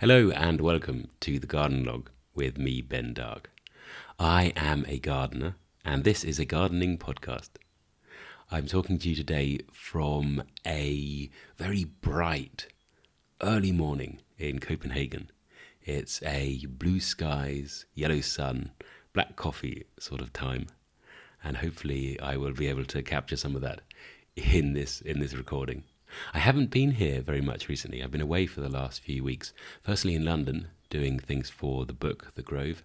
Hello and welcome to the Garden Log with me, Bendark. I am a gardener and this is a gardening podcast. I'm talking to you today from a very bright early morning in Copenhagen. It's a blue skies, yellow sun, black coffee sort of time, and hopefully I will be able to capture some of that in this recording. I haven't been here very much recently. I've been away for the last few weeks. Firstly in London, doing things for the book, The Grove,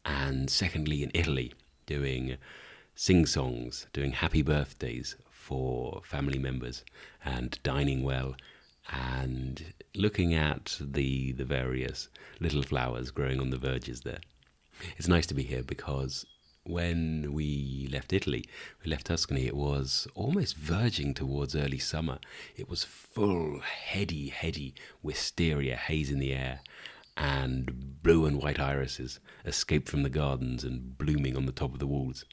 and secondly in Italy, doing sing-songs, doing happy birthdays for family members, and dining well, and looking at the various little flowers growing on the verges there. It's nice to be here because when we left Italy, we left Tuscany, it was almost verging towards early summer. It was full, heady wisteria haze in the air, and blue and white irises escaped from the gardens and blooming on the top of the walls.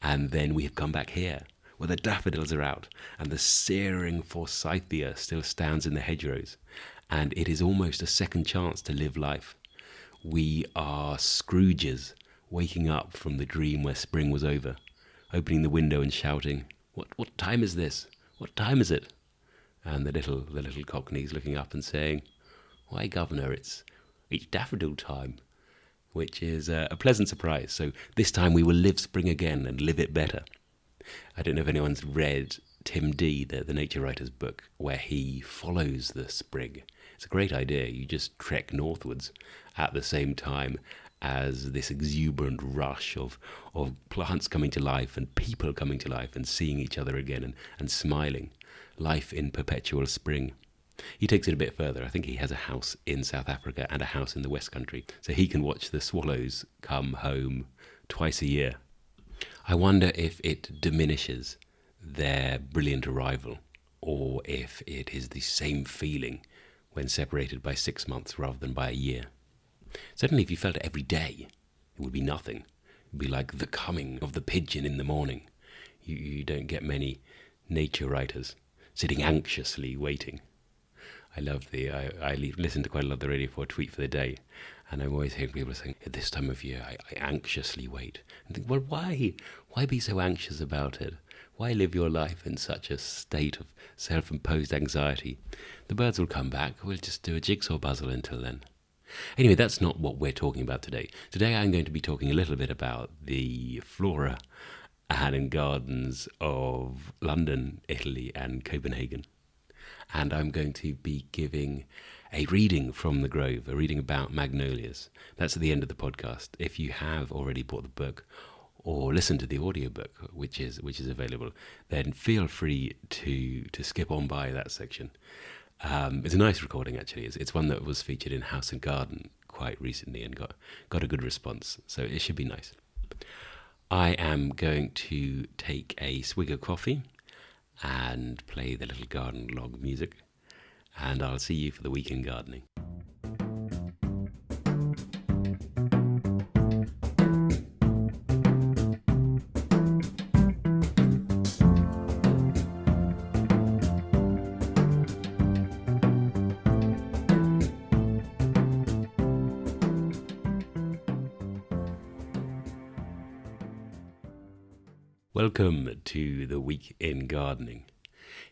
And then we have come back here, where the daffodils are out, and the searing forsythia still stands in the hedgerows, and it is almost a second chance to live life. We are Scrooges, waking up from the dream where spring was over, opening the window and shouting, What time is this? What time is it?" And the little cockneys looking up and saying, "Why, governor, it's daffodil time," which is a pleasant surprise. So this time we will live spring again and live it better. I don't know if anyone's read Tim D, the nature writer's book, where he follows the spring. It's a great idea. You just trek northwards at the same time as this exuberant rush of plants coming to life and people coming to life and seeing each other again and smiling. Life in perpetual spring. He takes it a bit further. I think he has a house in South Africa and a house in the West Country, so he can watch the swallows come home twice a year. I wonder if it diminishes their brilliant arrival, or if it is the same feeling when separated by 6 months rather than by a year. Certainly if you felt it every day, it would be nothing. It would be like the coming of the pigeon in the morning. You don't get many nature writers sitting anxiously waiting. I listen to quite a lot of the Radio 4 Tweet for the Day, and I'm always hearing people saying, at this time of year, I anxiously wait. And think, well, why? Why be so anxious about it? Why live your life in such a state of self-imposed anxiety? The birds will come back. We'll just do a jigsaw puzzle until then. Anyway, that's not what we're talking about today. Today I'm going to be talking a little bit about the flora and gardens of London, Italy, and Copenhagen. And I'm going to be giving a reading from The Grove, a reading about magnolias. That's at the end of the podcast. If you have already bought the book or listened to the audiobook, which is available, then feel free to skip on by that section. It's a nice recording, actually. It's one that was featured in House and Garden quite recently and got a good response, so it should be nice. I am going to take a swig of coffee and play the little garden log music, and I'll see you for the week in gardening. Welcome to the week in gardening.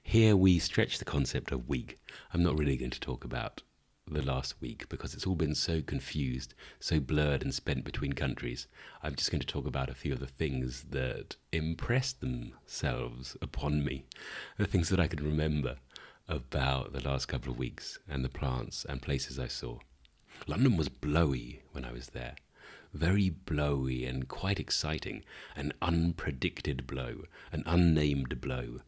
Here we stretch the concept of week. I'm not really going to talk about the last week because it's all been so confused, so blurred and spent between countries. I'm just going to talk about a few of the things that impressed themselves upon me, the things that I could remember about the last couple of weeks and the plants and places I saw. London was blowy when I was there. Very blowy and quite exciting, an unpredicted blow, an unnamed blow,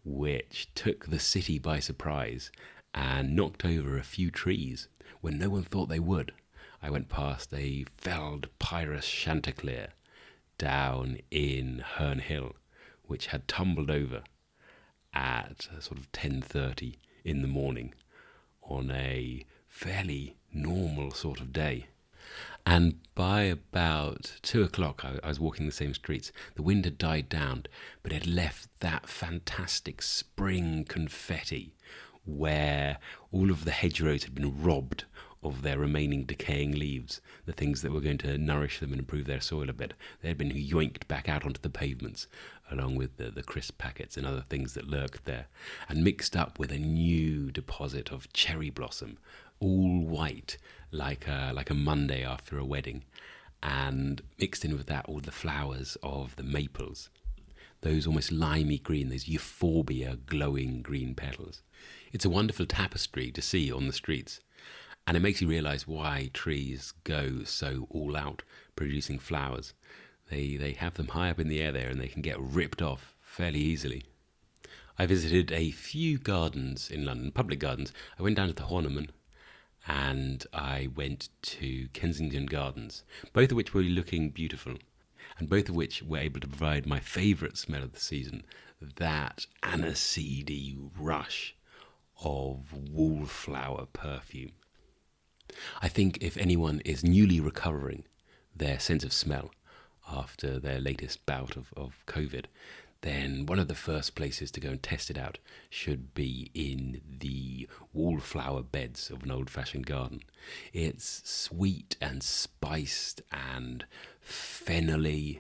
which took the city by surprise and knocked over a few trees when no one thought they would. I went past a felled Pyrus chanticleer down in Herne Hill, which had tumbled over at sort of 10:30 in the morning on a fairly normal sort of day. And by about 2 o'clock, I was walking the same streets. The wind had died down, but it had left that fantastic spring confetti where all of the hedgerows had been robbed of their remaining decaying leaves, the things that were going to nourish them and improve their soil a bit. They had been yoinked back out onto the pavements, along with the crisp packets and other things that lurked there, and mixed up with a new deposit of cherry blossom, all white, like a Monday after a wedding, and mixed in with that all the flowers of the maples, those almost limey green, those euphorbia glowing green petals. It's a wonderful tapestry to see on the streets, and it makes you realise why trees go so all out producing flowers. They have them high up in the air there, and they can get ripped off fairly easily. I visited a few gardens in London, public gardens. I went down to the Horniman, and I went to Kensington Gardens, both of which were looking beautiful, and both of which were able to provide my favourite smell of the season, that aniseedy rush of wallflower perfume. I think if anyone is newly recovering their sense of smell after their latest bout of COVID, then one of the first places to go and test it out should be in the wallflower beds of an old-fashioned garden. It's sweet and spiced and fennelly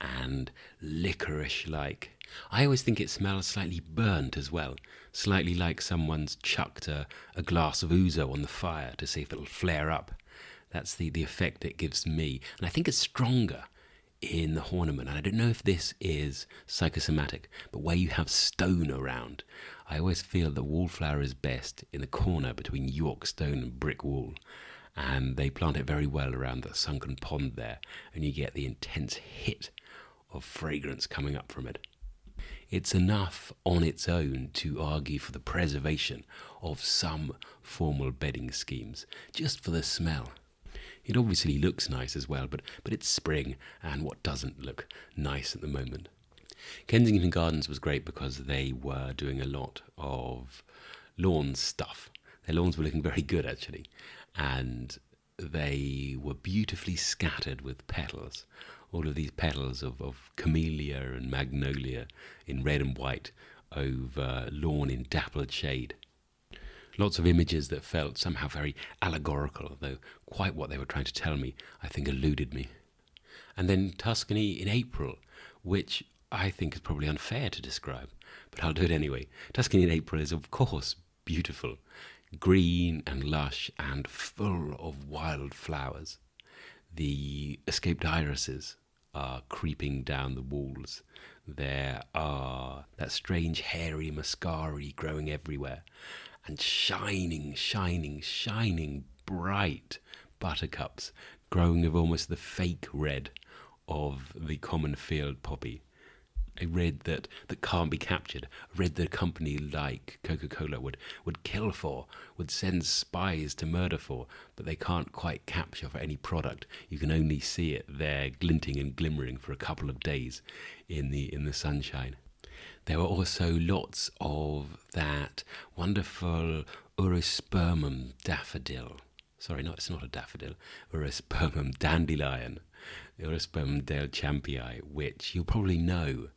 and licorice-like. I always think it smells slightly burnt as well, slightly like someone's chucked a glass of ouzo on the fire to see if it'll flare up. That's the effect it gives me. And I think it's stronger in the Horniman, and I don't know if this is psychosomatic, but where you have stone around, I always feel that wallflower is best in the corner between York stone and brick wall, and they plant it very well around the sunken pond there, and you get the intense hit of fragrance coming up from it. It's enough on its own to argue for the preservation of some formal bedding schemes, just for the smell. It obviously looks nice as well, but it's spring, and what doesn't look nice at the moment? Kensington Gardens was great because they were doing a lot of lawn stuff. Their lawns were looking very good, actually, and they were beautifully scattered with petals. All of these petals of camellia and magnolia in red and white over lawn in dappled shade. Lots of images that felt somehow very allegorical, though quite what they were trying to tell me, I think, eluded me. And then Tuscany in April, which I think is probably unfair to describe, but I'll do it anyway. Tuscany in April is, of course, beautiful, green and lush and full of wild flowers. The escaped irises are creeping down the walls. There are that strange hairy muscari growing everywhere, and shining bright buttercups growing of almost the fake red of the common field poppy. A red that can't be captured, a red that a company like Coca-Cola would kill for, would send spies to murder for, but they can't quite capture for any product. You can only see it there glinting and glimmering for a couple of days in the sunshine. There were also lots of that wonderful Urospermum daffodil. Sorry, it's not a daffodil. Urospermum dandelion. Urospermum del Champii, which you'll probably know,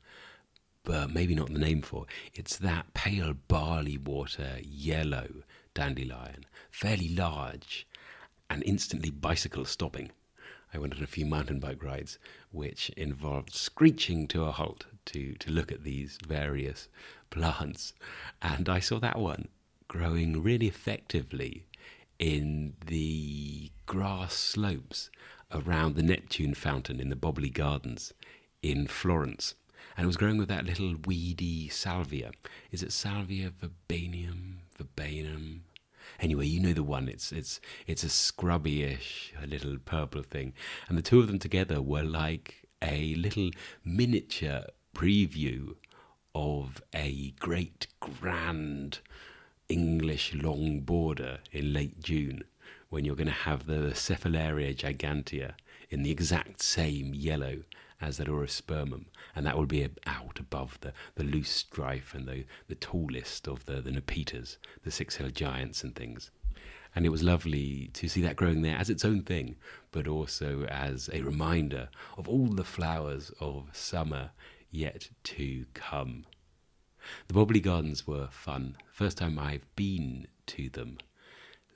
but maybe not the name for. It's that pale barley water yellow dandelion, fairly large and instantly bicycle stopping. I went on a few mountain bike rides, which involved screeching to a halt to look at these various plants. And I saw that one growing really effectively in the grass slopes around the Neptune fountain in the Boboli Gardens in Florence. And it was growing with that little weedy salvia. Is it salvia verbenum? Anyway, you know the one. It's a scrubby-ish, a little purple thing. And the two of them together were like a little miniature preview of a great, grand English long border in late June, when you're going to have the Cephalaria gigantea in the exact same yellow as that Urospermum, and that will be out above the loose strife and the tallest of the Nepetas, the six-hill giants and things. And it was lovely to see that growing there as its own thing, but also as a reminder of all the flowers of summer yet to come. The Boboli Gardens were fun. First time I've been to them.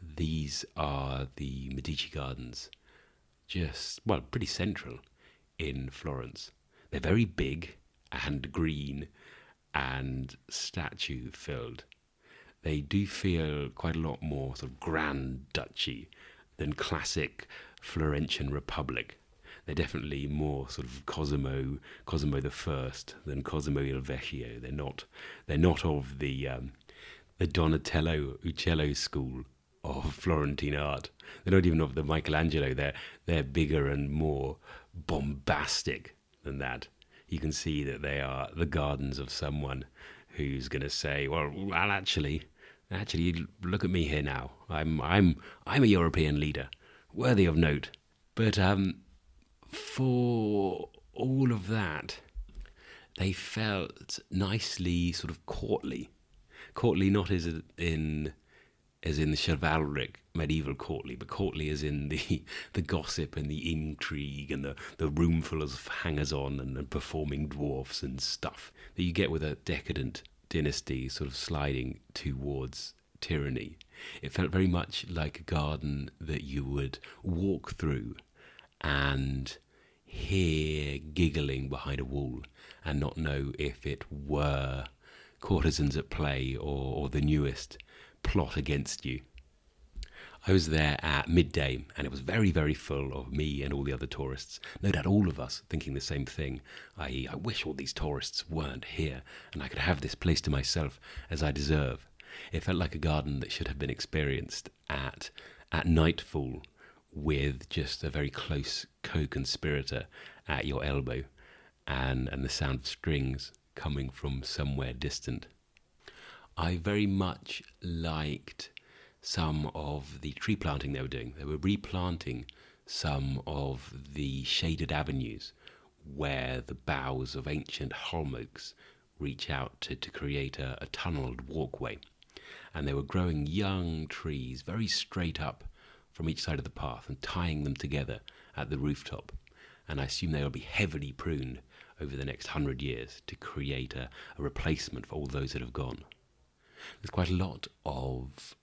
These are the Medici Gardens, pretty central in Florence. They're very big and green and statue filled. They do feel quite a lot more sort of grand duchy than classic Florentian Republic. They're definitely more sort of Cosimo the First than Cosimo il Vecchio. They're not of the Donatello Uccello school of Florentine art. They're not even of the Michelangelo. They're bigger and more bombastic than that. You can see that they are the gardens of someone who's going to say, "Well, actually, look at me here now. I'm a European leader, worthy of note." But for all of that, they felt nicely sort of courtly. Courtly not as in the chivalric medieval courtly, but courtly as in the gossip and the intrigue and the room full of hangers-on and performing dwarfs and stuff that you get with a decadent dynasty sort of sliding towards tyranny. It felt very much like a garden that you would walk through and hear giggling behind a wall and not know if it were courtesans at play or the newest plot against you. I was there at midday and it was very, very full of me and all the other tourists. No doubt all of us thinking the same thing, i.e. I wish all these tourists weren't here and I could have this place to myself as I deserve. It felt like a garden that should have been experienced at nightfall with just a very close co-conspirator at your elbow and the sound of strings coming from somewhere distant. I very much liked some of the tree planting they were doing. They were replanting some of the shaded avenues where the boughs of ancient holm oaks reach out to create a tunnelled walkway. And they were growing young trees very straight up from each side of the path and tying them together at the rooftop. And I assume they will be heavily pruned over the next 100 years to create a replacement for all those that have gone. There's quite a lot of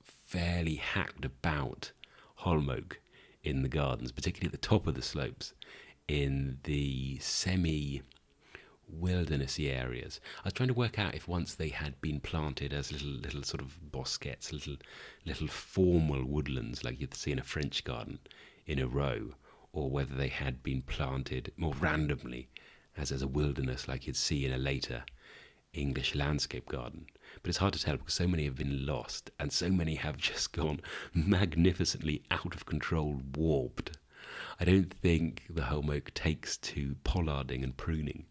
fairly hacked about holm oak in the gardens, particularly at the top of the slopes, in the semi-wildernessy areas. I was trying to work out if once they had been planted as little sort of bosquets, little formal woodlands like you'd see in a French garden in a row, or whether they had been planted more randomly as a wilderness like you'd see in a later English landscape garden. But it's hard to tell because so many have been lost and so many have just gone magnificently out of control, warped. I don't think the holm oak takes to pollarding and pruning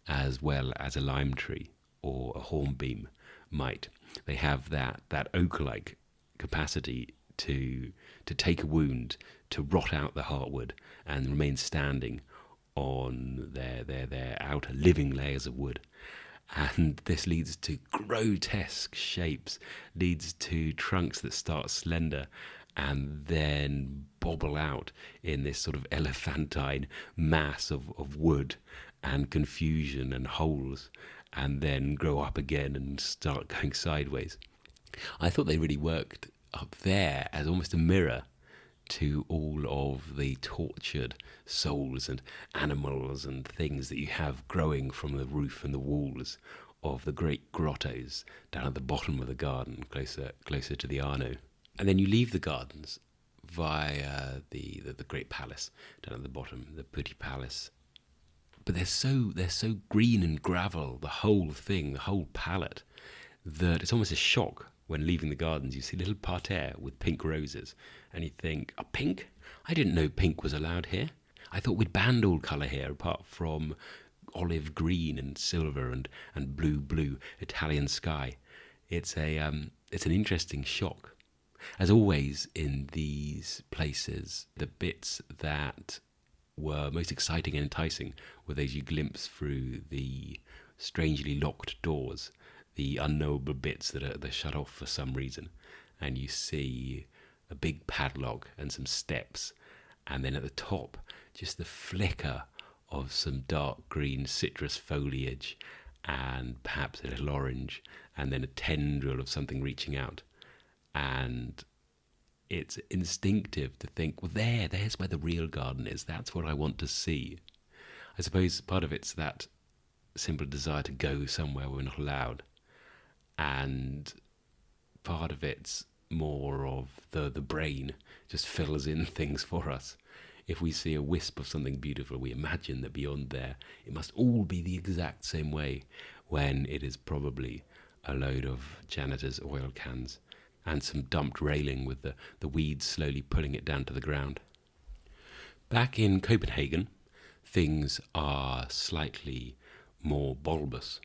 as well as a lime tree or a hornbeam might. They have that oak-like capacity to take a wound, to rot out the heartwood and remain standing on their outer living layers of wood. And this leads to grotesque shapes, leads to trunks that start slender and then bobble out in this sort of elephantine mass of wood and confusion and holes, and then grow up again and start going sideways. I thought they really worked up there as almost a mirror to all of the tortured souls and animals and things that you have growing from the roof and the walls of the great grottos down at the bottom of the garden, closer to the Arno. And then you leave the gardens via the great palace down at the bottom, the Petit Palace. But they're so green and gravel, the whole thing, the whole palette, that it's almost a shock when leaving the gardens. You see little parterre with pink roses, and you think, a pink? I didn't know pink was allowed here. I thought we'd banned all colour here, apart from olive green and silver and blue Italian sky. It's an interesting shock. As always in these places, the bits that were most exciting and enticing were those you glimpse through the strangely locked doors, the unknowable bits that are shut off for some reason, and you see a big padlock and some steps, and then at the top just the flicker of some dark green citrus foliage and perhaps a little orange, and then a tendril of something reaching out, and it's instinctive to think, well, there's where the real garden is. That's what I want to see. I suppose part of it's that simple desire to go somewhere we're not allowed, and part of it's more of the brain just fills in things for us. If we see a wisp of something beautiful, we imagine that beyond there it must all be the exact same way, when it is probably a load of janitor's oil cans and some dumped railing with the weeds slowly pulling it down to the ground. Back in Copenhagen, things are slightly more bulbous.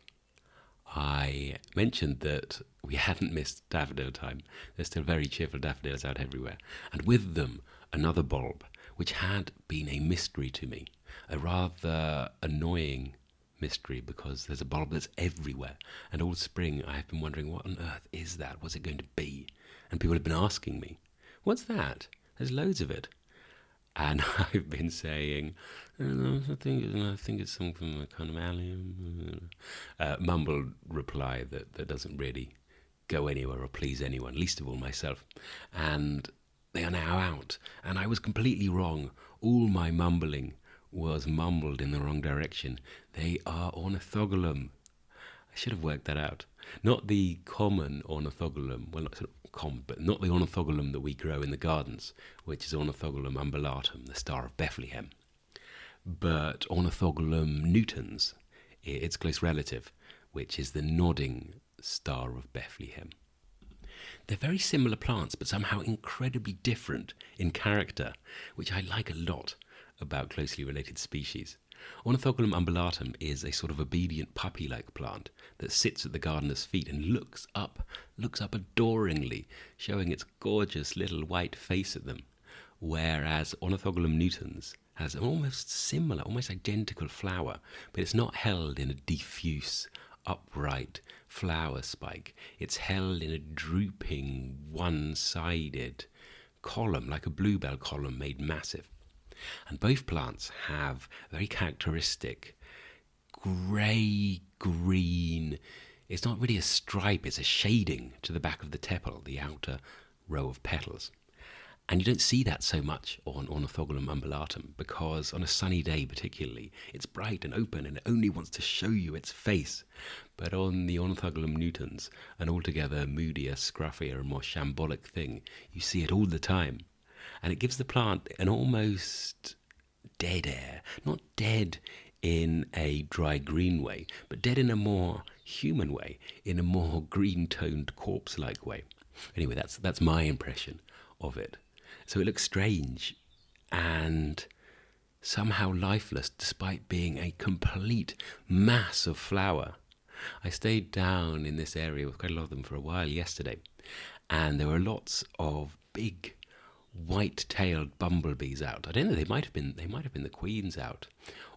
I mentioned that we hadn't missed daffodil time. There's still very cheerful daffodils out everywhere, and with them another bulb, which had been a mystery to me, a rather annoying mystery, because there's a bulb that's everywhere, and all spring I've been wondering, what on earth is that? What's it going to be? And people have been asking me, what's that? There's loads of it. And I've been saying, I think it's something like kind of allium. Mumbled reply that doesn't really go anywhere or please anyone, least of all myself. And they are now out, and I was completely wrong. All my mumbling was mumbled in the wrong direction. They are Ornithogolum. I should have worked that out. Not the common Ornithogolum, well, not sort of common, but not the Ornithogolum that we grow in the gardens, which is Ornithogolum umbellatum, the Star of Bethlehem, but Ornithogolum nutans, its close relative, which is the nodding Star of Bethlehem. They're very similar plants, but somehow incredibly different in character, which I like a lot about closely related species. Ornithogolum umbellatum is a sort of obedient puppy-like plant that sits at the gardener's feet and looks up adoringly, showing its gorgeous little white face at them, whereas Ornithogolum nutans has an almost similar, almost identical flower, but it's not held in a diffuse, upright flower spike. It's held in a drooping, one-sided column, like a bluebell column made massive. And both plants have very characteristic grey-green, it's not really a stripe, it's a shading to the back of the tepal, the outer row of petals. And you don't see that so much on Ornithogolum umbellatum, because on a sunny day particularly, it's bright and open and it only wants to show you its face. But on the Ornithogolum nutans, an altogether moodier, scruffier and more shambolic thing, you see it all the time. And it gives the plant an almost dead air. Not dead in a dry green way, but dead in a more human way, in a more green-toned corpse-like way. Anyway, that's my impression of it. So it looks strange and somehow lifeless, despite being a complete mass of flower. I stayed down in this area with quite a lot of them for a while yesterday, and there were lots of big white-tailed bumblebees out. I don't know, they might have been the queens out,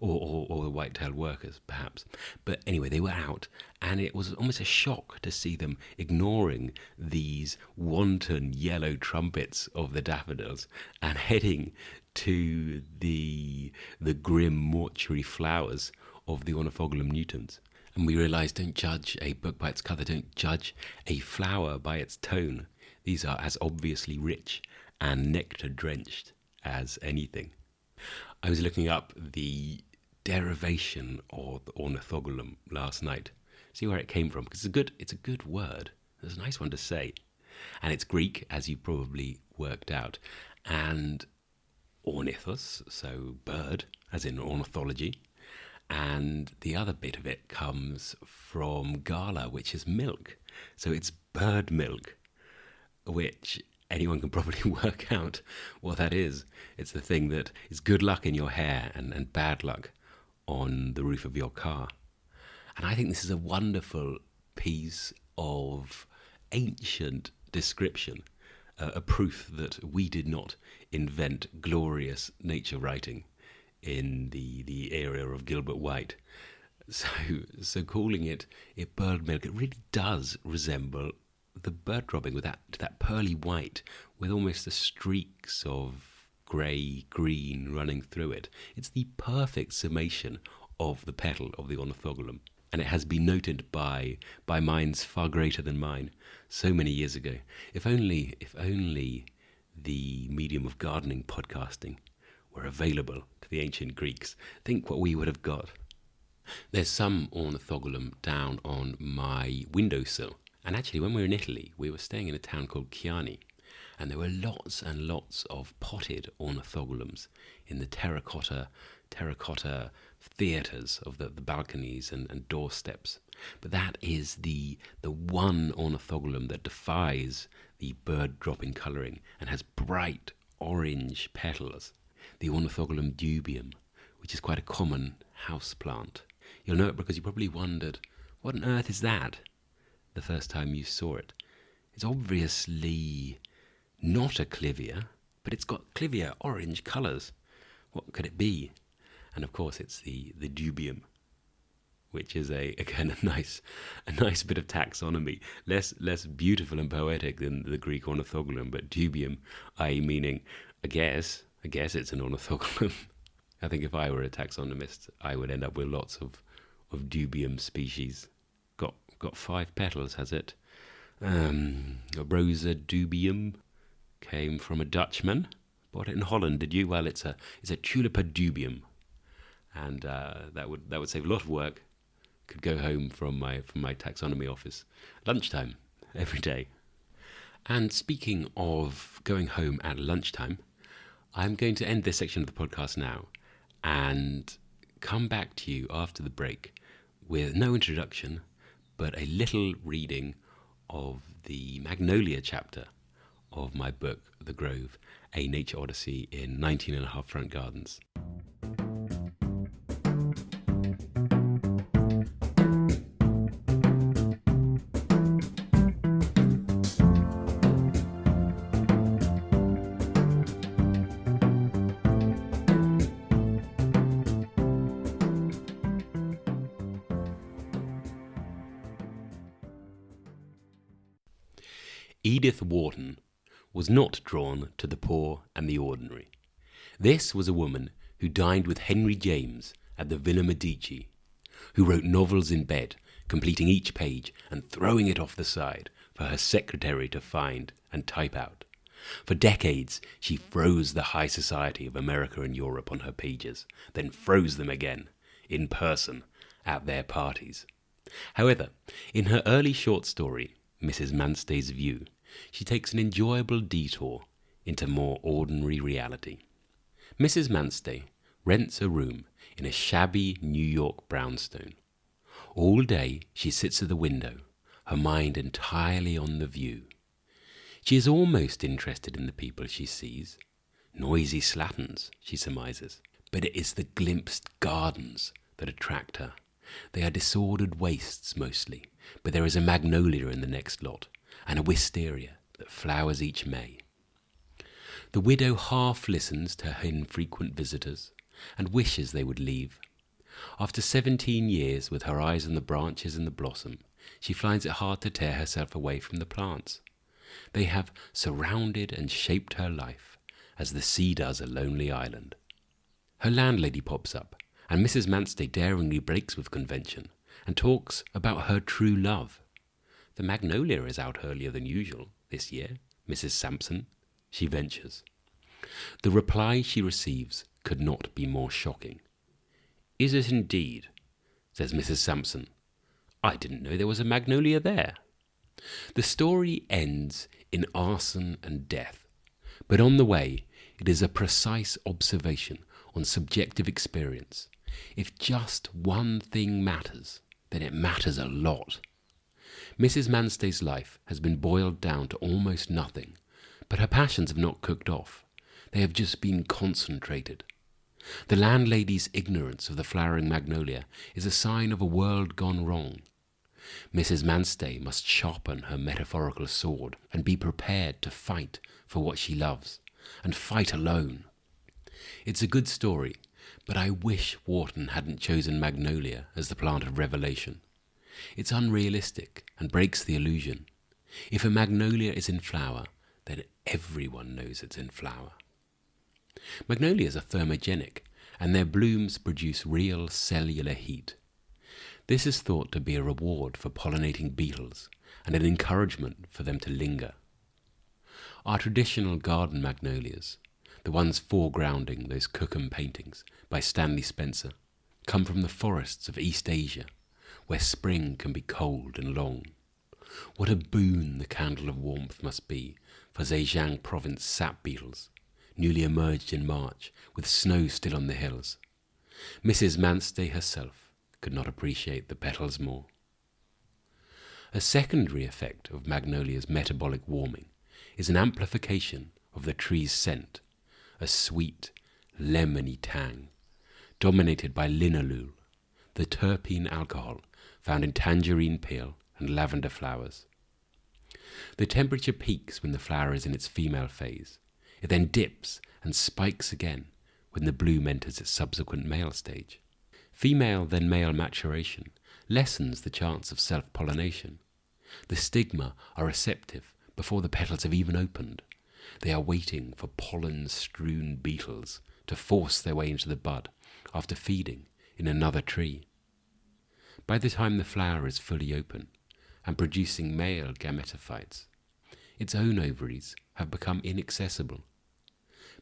or the white-tailed workers perhaps. But anyway, they were out, and it was almost a shock to see them ignoring these wanton yellow trumpets of the daffodils and heading to the grim mortuary flowers of the Ornithogolum nutans. And we realised, don't judge a book by its colour, don't judge a flower by its tone. These are as obviously rich and nectar-drenched as anything. I was looking up the derivation of the Ornithogolum last night, see where it came from, because it's a good word. It's a nice one to say. And it's Greek, as you probably worked out, and ornithos, so bird, as in ornithology, and the other bit of it comes from gala, which is milk. So it's bird milk, which anyone can probably work out what that is. It's the thing that is good luck in your hair and bad luck on the roof of your car. And I think this is a wonderful piece of ancient description, a proof that we did not invent glorious nature writing in the era of Gilbert White. So calling it bird milk, it really does resemble the bird dropping with that pearly white with almost the streaks of grey green running through it. It's the perfect summation of the petal of the Ornithogolum, and it has been noted by minds far greater than mine so many years ago. If only the medium of gardening podcasting were available to the ancient Greeks, think what we would have got. There's some Ornithogolum down on my windowsill. And actually, when we were in Italy, we were staying in a town called Chiani, and there were lots and lots of potted Ornithogolums in the terracotta theatres of the balconies and doorsteps. But that is the one Ornithogolum that defies the bird-dropping colouring and has bright orange petals. The Ornithogolum dubium, which is quite a common house plant. You'll know it because you probably wondered, what on earth is that, the first time you saw it. It's obviously not a clivia, but it's got clivia orange colours. What could it be? And of course it's the dubium, which is a nice bit of taxonomy, less beautiful and poetic than the Greek Ornithogolum, but dubium, i.e. meaning, I guess it's an Ornithogolum. I think if I were a taxonomist, I would end up with lots of dubium species. Got 5 petals, has it? Rosa dubium came from a Dutchman. Bought it in Holland, did you? Well, it's a Tulipa dubium, and that would save a lot of work. Could go home from my taxonomy office lunchtime every day. And speaking of going home at lunchtime, I'm going to end this section of the podcast now and come back to you after the break with no introduction, but a little reading of the Magnolia chapter of my book, The Grove, A Nature Odyssey in 19½ front gardens. Edith Wharton was not drawn to the poor and the ordinary. This was a woman who dined with Henry James at the Villa Medici, who wrote novels in bed, completing each page and throwing it off the side for her secretary to find and type out. For decades, she froze the high society of America and Europe on her pages, then froze them again, in person, at their parties. However, in her early short story, Mrs. Manstey's View, she takes an enjoyable detour into more ordinary reality. Mrs. Manstey rents a room in a shabby New York brownstone. All day she sits at the window, her mind entirely on the view. She is almost interested in the people she sees. Noisy slatterns, she surmises. But it is the glimpsed gardens that attract her. They are disordered wastes mostly, but there is a magnolia in the next lot, and a wisteria that flowers each May. The widow half listens to her infrequent visitors, and wishes they would leave. After 17 years with her eyes on the branches and the blossom, she finds it hard to tear herself away from the plants. They have surrounded and shaped her life, as the sea does a lonely island. Her landlady pops up, and Mrs. Manstey daringly breaks with convention, and talks about her true love. The magnolia is out earlier than usual this year, Mrs. Sampson, she ventures. The reply she receives could not be more shocking. Is it indeed? Says Mrs. Sampson. I didn't know there was a magnolia there. The story ends in arson and death, but on the way it is a precise observation on subjective experience. If just one thing matters, then it matters a lot. Mrs. Manstey's life has been boiled down to almost nothing, but her passions have not cooked off. They have just been concentrated. The landlady's ignorance of the flowering magnolia is a sign of a world gone wrong. Mrs. Manstey must sharpen her metaphorical sword and be prepared to fight for what she loves, and fight alone. It's a good story, but I wish Wharton hadn't chosen magnolia as the plant of revelation. It's unrealistic and breaks the illusion. If a magnolia is in flower, then everyone knows it's in flower. Magnolias are thermogenic, and their blooms produce real cellular heat. This is thought to be a reward for pollinating beetles and an encouragement for them to linger. Our traditional garden magnolias, the ones foregrounding those Cookham paintings by Stanley Spencer, come from the forests of East Asia, where spring can be cold and long. What a boon the candle of warmth must be for Zhejiang province sap beetles, newly emerged in March with snow still on the hills. Mrs. Manstey herself could not appreciate the petals more. A secondary effect of magnolia's metabolic warming is an amplification of the tree's scent, a sweet, lemony tang, dominated by linalool, the terpene alcohol found in tangerine peel and lavender flowers. The temperature peaks when the flower is in its female phase. It then dips and spikes again when the bloom enters its subsequent male stage. Female then male maturation lessens the chance of self-pollination. The stigma are receptive before the petals have even opened. They are waiting for pollen-strewn beetles to force their way into the bud after feeding in another tree. By the time the flower is fully open and producing male gametophytes, its own ovaries have become inaccessible.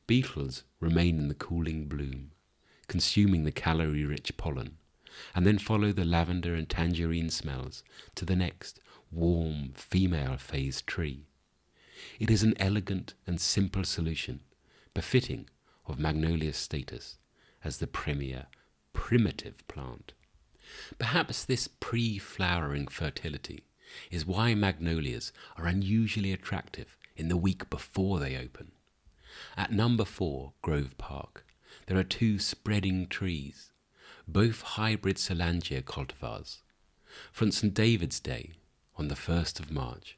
Beetles remain in the cooling bloom, consuming the calorie-rich pollen, and then follow the lavender and tangerine smells to the next warm female-phased tree. It is an elegant and simple solution, befitting of Magnolia's status as the premier primitive plant. Perhaps this pre-flowering fertility is why magnolias are unusually attractive in the week before they open. At number 4 Grove Park, there are 2 spreading trees, both hybrid Solangia cultivars. From St. David's Day, on the 1st of March,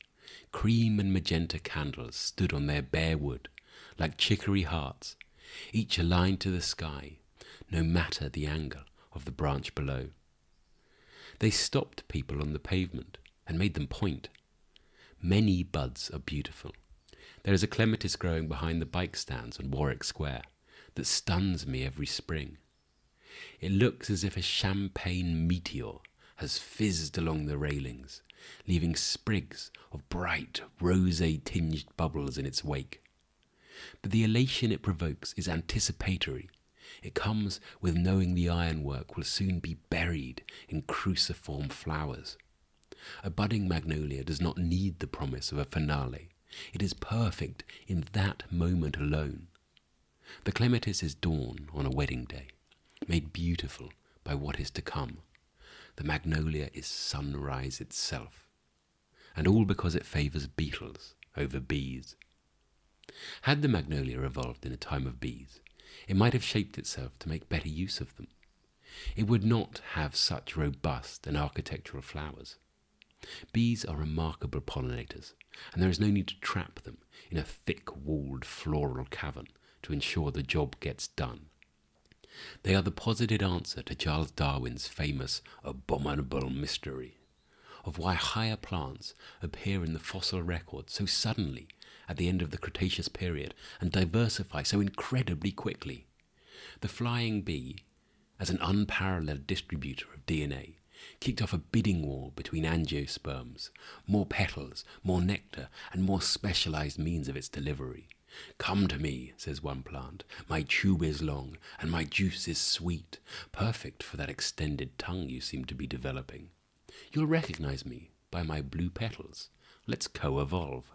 cream and magenta candles stood on their bare wood like chicory hearts, each aligned to the sky, no matter the angle of the branch below. They stopped people on the pavement and made them point. Many buds are beautiful. There is a clematis growing behind the bike stands on Warwick Square that stuns me every spring. It looks as if a champagne meteor has fizzed along the railings, leaving sprigs of bright, rosé-tinged bubbles in its wake. But the elation it provokes is anticipatory. It comes with knowing the ironwork will soon be buried in cruciform flowers. A budding magnolia does not need the promise of a finale. It is perfect in that moment alone. The clematis is dawn on a wedding day, made beautiful by what is to come. The magnolia is sunrise itself, and all because it favours beetles over bees. Had the magnolia evolved in a time of bees, it might have shaped itself to make better use of them. It would not have such robust and architectural flowers. Bees are remarkable pollinators, and there is no need to trap them in a thick-walled floral cavern to ensure the job gets done. They are the posited answer to Charles Darwin's famous abominable mystery of why higher plants appear in the fossil record so suddenly at the end of the Cretaceous period and diversify so incredibly quickly. The flying bee, as an unparalleled distributor of DNA, kicked off a bidding war between angiosperms, more petals, more nectar, and more specialized means of its delivery. "Come to me," says one plant, "my tube is long, and my juice is sweet, perfect for that extended tongue you seem to be developing. You'll recognize me by my blue petals. Let's co-evolve."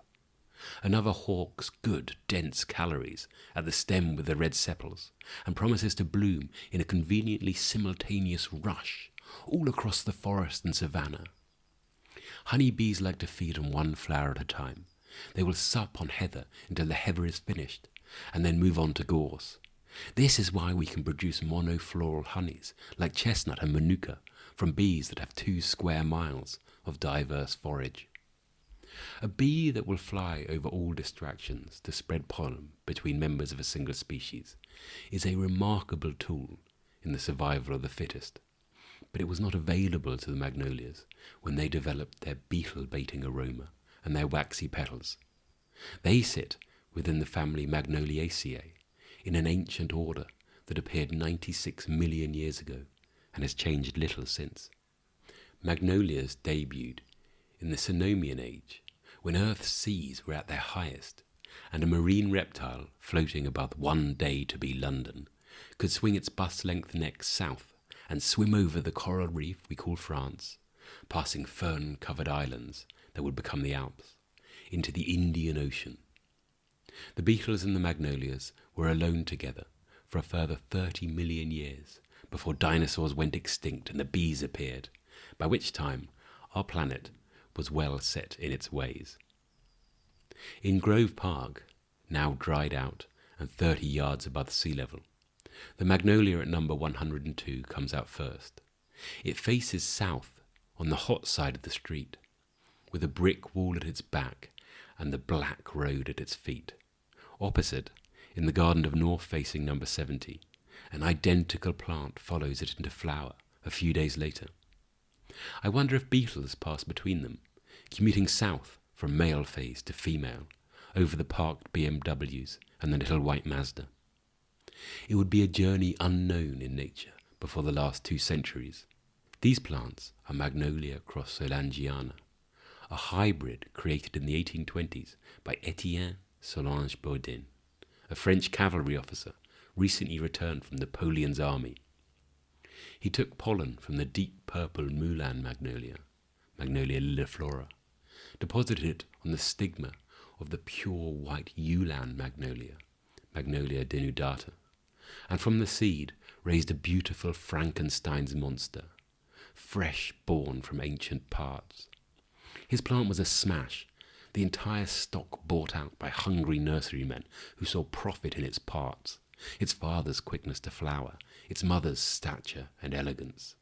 Another hawks good, dense calories at the stem with the red sepals, and promises to bloom in a conveniently simultaneous rush all across the forest and savanna. Honeybees like to feed on one flower at a time. They will sup on heather until the heather is finished, and then move on to gorse. This is why we can produce monofloral honeys, like chestnut and manuka, from bees that have 2 square miles of diverse forage. A bee that will fly over all distractions to spread pollen between members of a single species is a remarkable tool in the survival of the fittest. But it was not available to the magnolias when they developed their beetle-baiting aroma and their waxy petals. They sit within the family Magnoliaceae, in an ancient order that appeared 96 million years ago and has changed little since. Magnolias debuted in the Cenomian age, when Earth's seas were at their highest, and a marine reptile floating above one day to be London could swing its bus-length neck south and swim over the coral reef we call France, passing fern-covered islands that would become the Alps, into the Indian Ocean. The beetles and the magnolias were alone together for a further 30 million years before dinosaurs went extinct and the bees appeared, by which time our planet was well set in its ways. In Grove Park, now dried out and 30 yards above sea level, the magnolia at number 102 comes out first. It faces south on the hot side of the street, with a brick wall at its back and the black road at its feet. Opposite, in the garden of north-facing number 70, an identical plant follows it into flower a few days later. I wonder if beetles pass between them, commuting south from male phase to female, over the parked BMWs and the little white Mazda. It would be a journey unknown in nature before the last 2 centuries. These plants are Magnolia cross-solangiana, a hybrid created in the 1820s by Etienne Solange Baudin, a French cavalry officer recently returned from Napoleon's army. He took pollen from the deep purple Moulin magnolia, Magnolia liliflora, deposited it on the stigma of the pure white Yulin magnolia, Magnolia denudata, and from the seed raised a beautiful Frankenstein's monster, fresh born from ancient parts. His plant was a smash, the entire stock bought out by hungry nurserymen who saw profit in its parts, its father's quickness to flower, its mother's stature and elegance,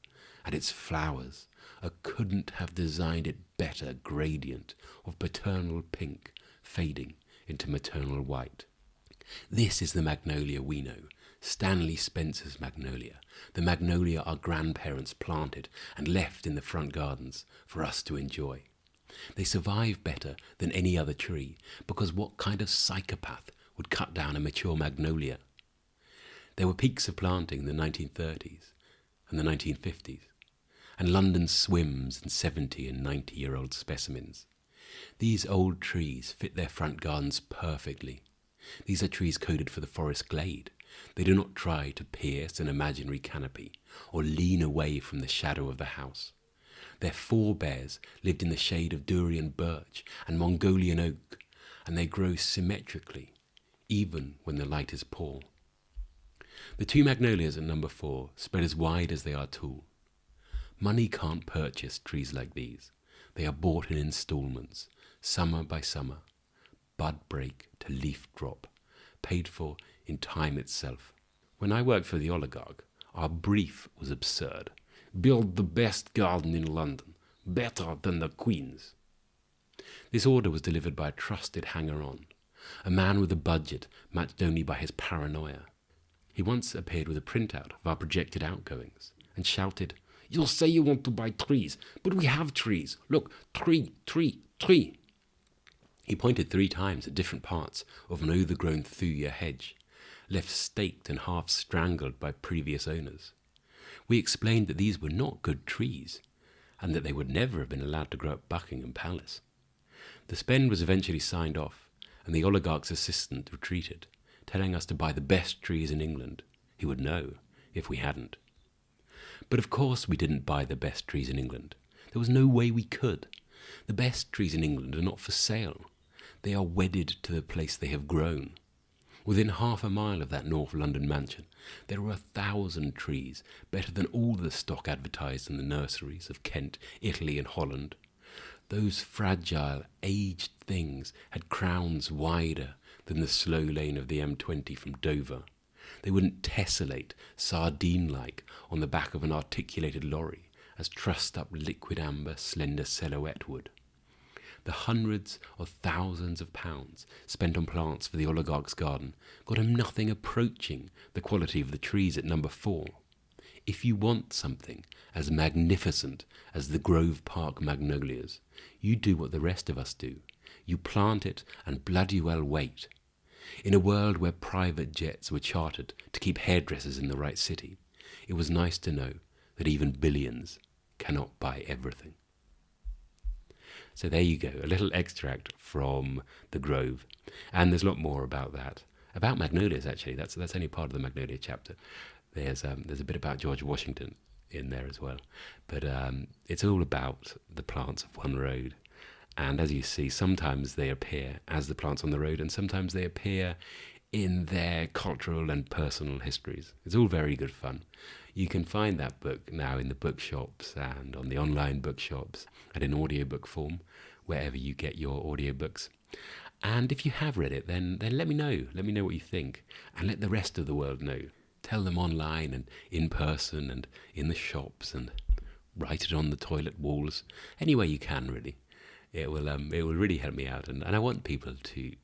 and its flowers, a couldn't have designed it better gradient of paternal pink fading into maternal white. This is the magnolia we know, Stanley Spencer's magnolia, the magnolia our grandparents planted and left in the front gardens for us to enjoy. They survive better than any other tree because what kind of psychopath would cut down a mature magnolia? There were peaks of planting in the 1930s and the 1950s, and London swims in 70 and 90-year-old specimens. These old trees fit their front gardens perfectly. These are trees coded for the forest glade. They do not try to pierce an imaginary canopy or lean away from the shadow of the house. Their forebears lived in the shade of durian birch and Mongolian oak, and they grow symmetrically, even when the light is poor. The 2 magnolias at number 4 spread as wide as they are tall. Money can't purchase trees like these. They are bought in installments, summer by summer, bud break to leaf drop, paid for in time itself. When I worked for the oligarch, our brief was absurd. Build the best garden in London, better than the Queen's. This order was delivered by a trusted hanger-on, a man with a budget matched only by his paranoia. He once appeared with a printout of our projected outgoings and shouted, "You'll say you want to buy trees, but we have trees. Look, tree, tree, tree." He pointed 3 times at different parts of an overgrown thuya hedge, left staked and half strangled by previous owners. We explained that these were not good trees, and that they would never have been allowed to grow at Buckingham Palace. The spend was eventually signed off, and the oligarch's assistant retreated, telling us to buy the best trees in England. He would know if we hadn't. But of course we didn't buy the best trees in England. There was no way we could. The best trees in England are not for sale. They are wedded to the place they have grown. Within half a mile of that North London mansion, there are 1,000 trees, better than all the stock advertised in the nurseries of Kent, Italy and Holland. Those fragile, aged things had crowns wider than the slow lane of the M20 from Dover. They wouldn't tessellate, sardine-like, on the back of an articulated lorry, as trussed-up liquid amber slender silhouette would. The hundreds of thousands of pounds spent on plants for the oligarch's garden got him nothing approaching the quality of the trees at number 4. If you want something as magnificent as the Grove Park magnolias, you do what the rest of us do. You plant it and bloody well wait. In a world where private jets were chartered to keep hairdressers in the right city, it was nice to know that even billions cannot buy everything. So there you go, a little extract from The Grove. And there's a lot more about that. About magnolias, actually. That's only part of the Magnolia chapter. There's a bit about George Washington in there as well. But it's all about the plants of one road. And as you see, sometimes they appear as the plants on the road, and sometimes they appear in their cultural and personal histories. It's all very good fun. You can find that book now in the bookshops and on the online bookshops and in audiobook form, wherever you get your audiobooks. And if you have read it, then let me know. Let me know what you think, and let the rest of the world know. Tell them online and in person and in the shops, and write it on the toilet walls. Any way you can, really. It will really help me out, and I want people to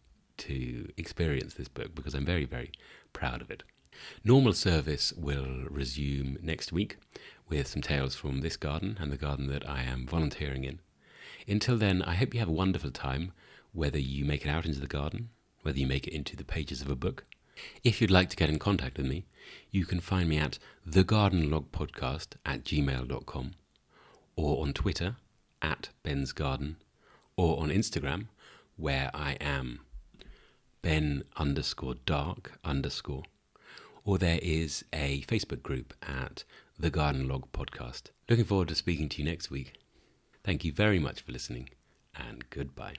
experience this book because I'm very, very proud of it. Normal service will resume next week with some tales from this garden and the garden that I am volunteering in. Until then, I hope you have a wonderful time, whether you make it out into the garden, whether you make it into the pages of a book. If you'd like to get in contact with me, you can find me at thegardenlogpodcast@gmail.com, or on Twitter @bensgarden, or on Instagram, where I am Ben_dark_, or there is a Facebook group at The Garden Log Podcast. Looking forward to speaking to you next week. Thank you very much for listening, and goodbye.